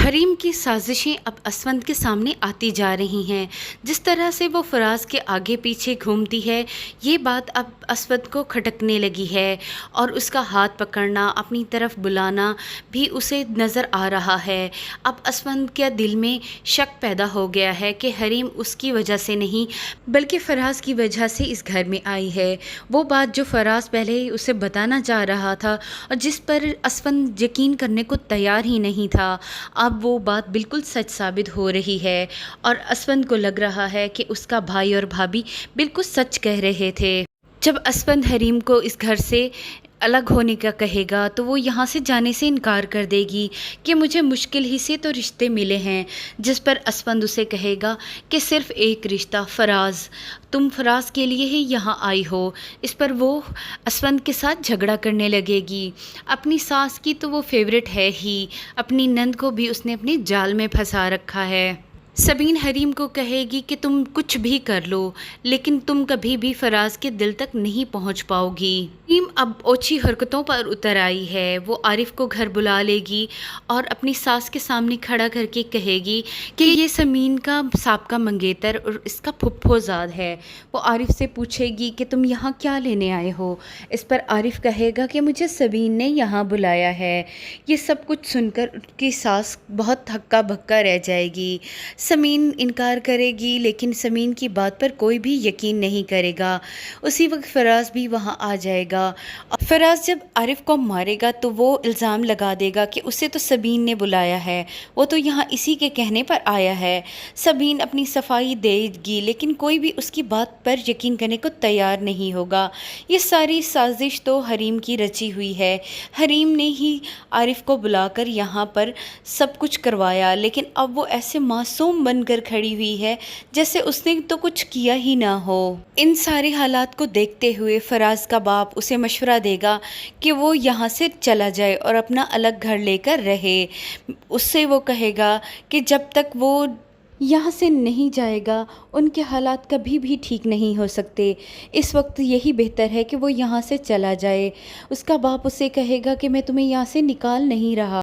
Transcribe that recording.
हरीम की साजिशें अब असवंद के सामने आती जा रही हैं। जिस तरह से वो फराज के आगे पीछे घूमती है, ये बात अब असवद को खटकने लगी है और उसका हाथ पकड़ना, अपनी तरफ बुलाना भी उसे नज़र आ रहा है। अब असवंद के दिल में शक पैदा हो गया है कि हरीम उसकी वजह से नहीं बल्कि फराज की वजह से इस घर में आई है। वो बात जो फराज पहले ही उसे बताना चाह रहा था और जिस पर असवंद यकीन करने को तैयार ही नहीं था, अब वो बात बिल्कुल सच साबित हो रही है और असवंद को लग रहा है कि उसका भाई और भाभी बिल्कुल सच कह रहे थे। जब असवंद हरीम को इस घर से अलग होने का कहेगा तो वो यहाँ से जाने से इनकार कर देगी कि मुझे मुश्किल ही से तो रिश्ते मिले हैं। जिस पर असवंद उसे कहेगा कि सिर्फ़ एक रिश्ता फराज, तुम फराज के लिए ही यहाँ आई हो। इस पर वो असवंद के साथ झगड़ा करने लगेगी। अपनी सास की तो वो फेवरेट है ही, अपनी नंद को भी उसने अपने जाल में फंसा रखा है। सबीन हरीम को कहेगी कि तुम कुछ भी कर लो, लेकिन तुम कभी भी फराज के दिल तक नहीं पहुंच पाओगी। हरीम अब ओछी हरकतों पर उतर आई है। वो आरिफ को घर बुला लेगी और अपनी सास के सामने खड़ा करके कहेगी कि ये समीन का साबका मंगेतर और इसका फुफ्फोजाद है। वो आरिफ से पूछेगी कि तुम यहाँ क्या लेने आए हो। इस पर आरिफ कहेगा कि मुझे सबीन ने यहाँ बुलाया है। ये सब कुछ सुनकर उसकी सास बहुत हक्का बक्का रह जाएगी। समीन इनकार करेगी, लेकिन समीन की बात पर कोई भी यकीन नहीं करेगा। उसी वक्त फराज भी वहाँ आ जाएगा। फराज जब आरिफ को मारेगा तो वो इल्ज़ाम लगा देगा कि उसे तो सबीन ने बुलाया है, वो तो यहाँ इसी के कहने पर आया है। सबीन अपनी सफाई देगी, लेकिन कोई भी उसकी बात पर यकीन करने को तैयार नहीं होगा। ये सारी साजिश तो हरीम की रची हुई है। हरीम ने ही आरिफ को बुलाकर यहाँ पर सब कुछ करवाया, लेकिन अब वो ऐसे मासूम बनकर खड़ी हुई है जैसे उसने तो कुछ किया ही ना हो। इन सारे हालात को देखते हुए फराज का बाप उसे मशवरा देगा कि वो यहाँ से चला जाए और अपना अलग घर लेकर रहे। उससे वो कहेगा कि जब तक वो यहाँ से नहीं जाएगा उनके हालात कभी भी ठीक नहीं हो सकते। इस वक्त यही बेहतर है कि वो यहाँ से चला जाए। उसका बाप उसे कहेगा कि मैं तुम्हें यहाँ से निकाल नहीं रहा।